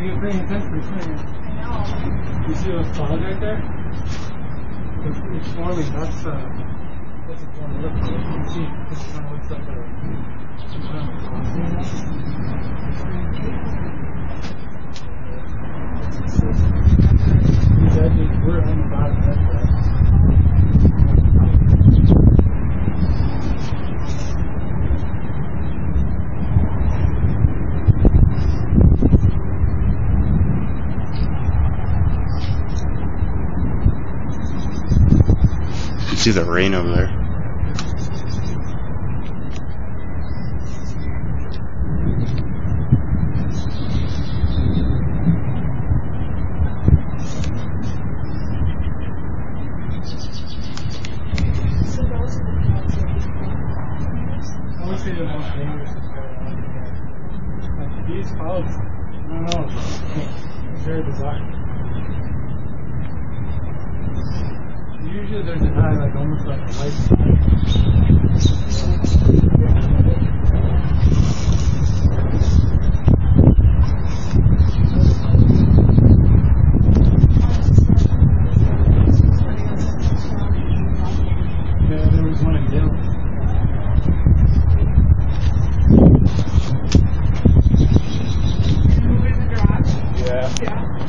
you're pretty intense for swimming. I know. You see those clouds right there? It's forming. That's a form. Look, you can see it kind of looks like a these edges, we're on the bottom edge of that. See the rain over there. So those are the clouds that we I would say the most dangerous is going on here. Like these clouds, I don't know, it's very bizarre. Usually there's a high, like almost like a light side. Yeah, there was one in Gale. in the garage. Yeah. Yeah.